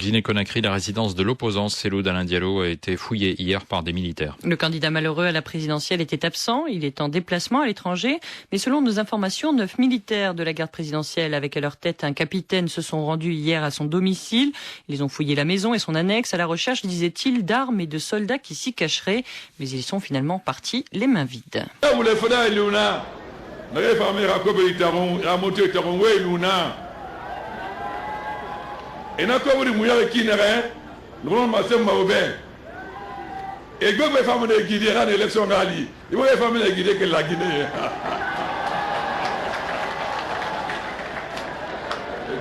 Guinée-Conakry, la résidence de l'opposant Cellou Dalein Diallo a été fouillée hier par des militaires. Le candidat malheureux à la présidentielle était absent. Il est en déplacement à l'étranger. Mais selon nos informations, 9 militaires de la garde présidentielle avec à leur tête un capitaine se sont rendus hier à son domicile. Ils ont fouillé la maison et son annexe à la recherche, disait-il, d'armes et de soldats qui s'y cacheraient. Mais ils sont finalement partis les mains vides.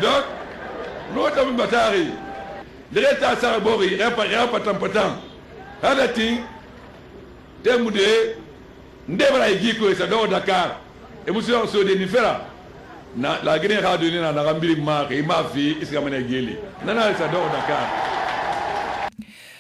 Donc, nous sommes batari. L'État Sarabori, Rapatampotam, Hadati, Demoudé, Ndebra Giko et Sador Dakar, et vous serez sur des Nifera. La Guinée a donné à la Rambili Mar et ma fille, Iskamane Gili. Nana Sador Dakar.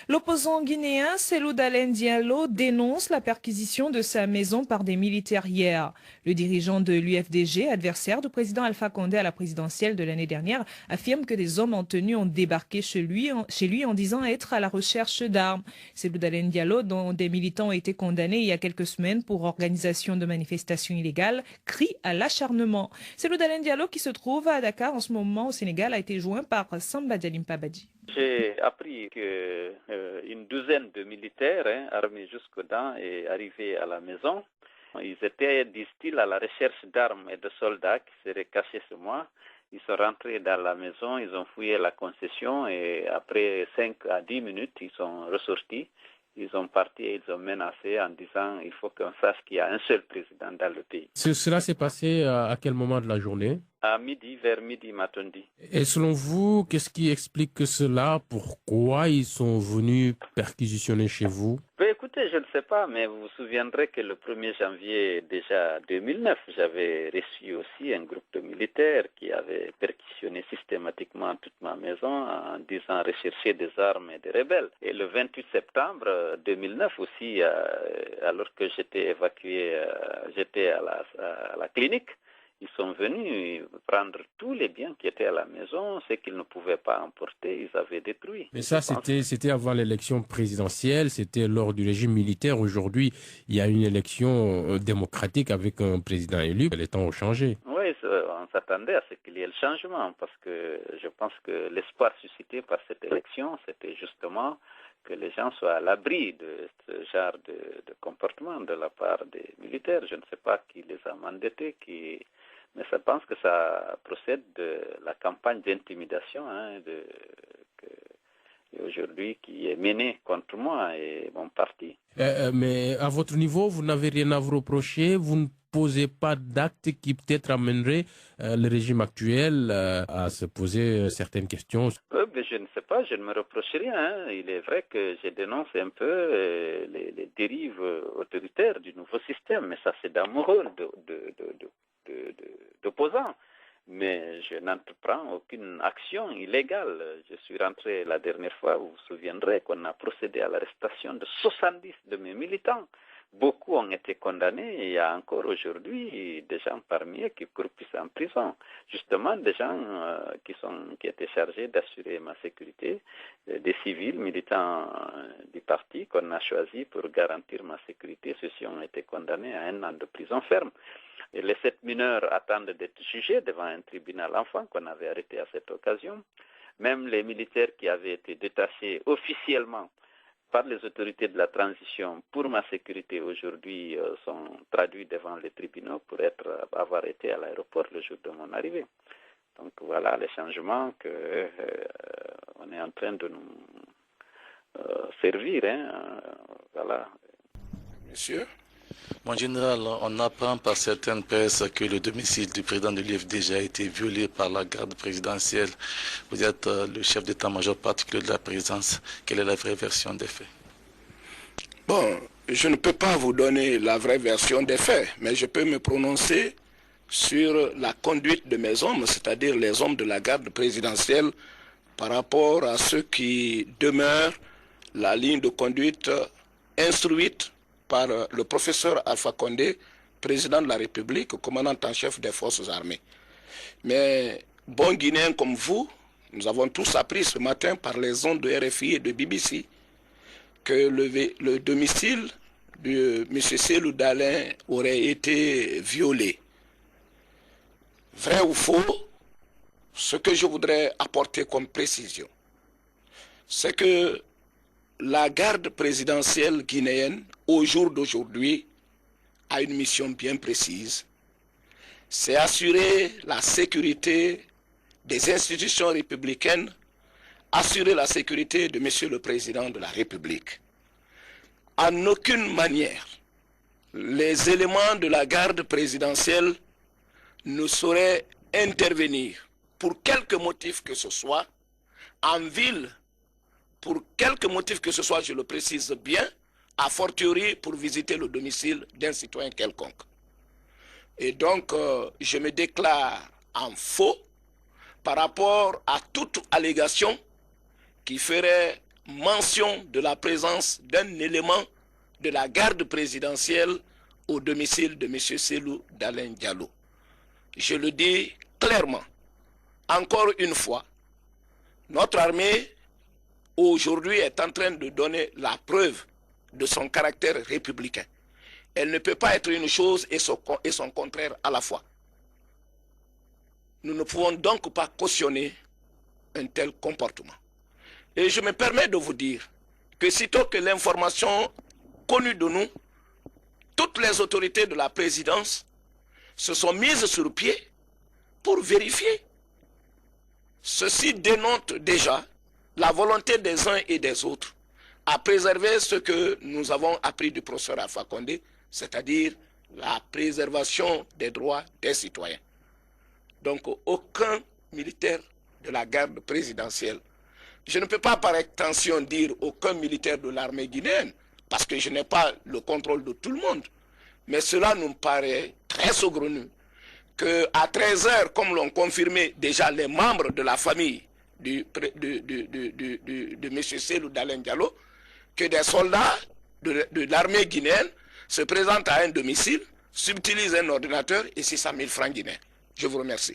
L'opposant guinéen Cellou Dalein Diallo dénonce la perquisition de sa maison par des militaires hier. Le dirigeant de l'UFDG, adversaire du président Alpha Condé à la présidentielle de l'année dernière, affirme que des hommes en tenue ont débarqué chez lui en disant être à la recherche d'armes. Cellou Dalein Diallo, dont des militants ont été condamnés il y a quelques semaines pour organisation de manifestations illégales, crie à l'acharnement. Cellou Dalein Diallo, qui se trouve à Dakar en ce moment au Sénégal, a été joint par Samba Dialimpa Badji. J'ai appris qu'une douzaine de militaires armés jusqu'aux dents est arrivée à la maison. Ils étaient, disent-ils, à la recherche d'armes et de soldats qui seraient cachés chez moi. Ils sont rentrés dans la maison, ils ont fouillé la concession et après 5 à 10 minutes, ils sont ressortis. Ils ont parti et ils ont menacé en disant il faut qu'on sache qu'il y a un seul président dans le pays. Cela s'est passé à quel moment de la journée? À midi, vers midi, m'a-t-on dit. Et selon vous, qu'est-ce qui explique cela? Pourquoi ils sont venus perquisitionner chez vous? Écoutez, je ne sais pas, mais vous vous souviendrez que le 1er janvier déjà 2009, j'avais reçu aussi un groupe de militaires qui avait perquisitionné systématiquement toute ma maison en disant rechercher des armes et des rebelles. Et le 28 septembre 2009 aussi, alors que j'étais évacué, j'étais à la clinique, ils sont venus prendre tous les biens qui étaient à la maison, ce qu'ils ne pouvaient pas emporter, ils avaient détruit. Mais ça, c'était avant l'élection présidentielle, c'était lors du régime militaire. Aujourd'hui, il y a une élection démocratique avec un président élu. Les temps ont changé. Oui, on s'attendait à ce qu'il y ait le changement, parce que je pense que l'espoir suscité par cette élection, c'était justement que les gens soient à l'abri de ce genre de comportement de la part des militaires. Je ne sais pas qui les a mandatés, mais je pense que ça procède de la campagne d'intimidation aujourd'hui qui est menée contre moi et mon parti. Mais à votre niveau, vous n'avez rien à vous reprocher, vous ne posez pas d'actes qui peut-être amèneraient le régime actuel à se poser certaines questions? Mais je ne sais pas, je ne me reproche rien. Il est vrai que je dénonce un peu les dérives autoritaires du nouveau système, mais ça c'est dans mon rôle d'opposant. Mais je n'entreprends aucune action illégale. Je suis rentré la dernière fois, vous vous souviendrez qu'on a procédé à l'arrestation de 70 de mes militants. Beaucoup ont été condamnés et il y a encore aujourd'hui des gens parmi eux qui croupissent en prison. Justement, des gens qui étaient chargés d'assurer ma sécurité, des civils militants du parti qu'on a choisi pour garantir ma sécurité. Ceux-ci ont été condamnés à 1 an de prison ferme. Et les 7 mineurs attendent d'être jugés devant un tribunal enfant qu'on avait arrêté à cette occasion. Même les militaires qui avaient été détachés officiellement par les autorités de la transition pour ma sécurité aujourd'hui sont traduits devant les tribunaux pour avoir été à l'aéroport le jour de mon arrivée. Donc voilà les changements qu'on est en train de nous servir. Voilà. Monsieur? Mon général, on apprend par certaines presses que le domicile du président de l'UFDG a été violé par la garde présidentielle. Vous êtes le chef d'état-major particulier de la présidence. Quelle est la vraie version des faits? Bon, je ne peux pas vous donner la vraie version des faits, mais je peux me prononcer sur la conduite de mes hommes, c'est-à-dire les hommes de la garde présidentielle, par rapport à ceux qui demeurent la ligne de conduite instruite par le professeur Alpha Condé, président de la République, commandant en chef des forces armées. Mais bon Guinéen comme vous, Nous avons tous appris ce matin par les ondes de RFI et de BBC que le domicile de M. Cellou Dalein aurait été violé. Vrai ou faux, ce que je voudrais apporter comme précision, c'est que la garde présidentielle guinéenne, au jour d'aujourd'hui, a une mission bien précise. C'est assurer la sécurité des institutions républicaines, assurer la sécurité de M. le Président de la République. En aucune manière, les éléments de la garde présidentielle ne sauraient intervenir pour quelque motif que ce soit en ville, pour quelque motif que ce soit, je le précise bien, a fortiori pour visiter le domicile d'un citoyen quelconque. Et donc, je me déclare en faux par rapport à toute allégation qui ferait mention de la présence d'un élément de la garde présidentielle au domicile de M. Cellou Dalein Diallo. Je le dis clairement, encore une fois, notre armée aujourd'hui est en train de donner la preuve de son caractère républicain. Elle ne peut pas être une chose et son contraire à la fois. Nous ne pouvons donc pas cautionner un tel comportement. Et je me permets de vous dire que sitôt que l'information connue de nous, toutes les autorités de la présidence se sont mises sur pied pour vérifier. Ceci dénote déjà la volonté des uns et des autres à préserver ce que nous avons appris du professeur Alpha Condé, c'est-à-dire la préservation des droits des citoyens. Donc aucun militaire de la garde présidentielle, je ne peux pas par extension dire aucun militaire de l'armée guinéenne, parce que je n'ai pas le contrôle de tout le monde, mais cela nous paraît très saugrenu qu'à 13h, comme l'ont confirmé déjà les membres de la famille de M. Cellou Dalein Diallo, que des soldats de l'armée guinéenne se présentent à un domicile, subtilisent un ordinateur et 600 000 francs guinéens. Je vous remercie.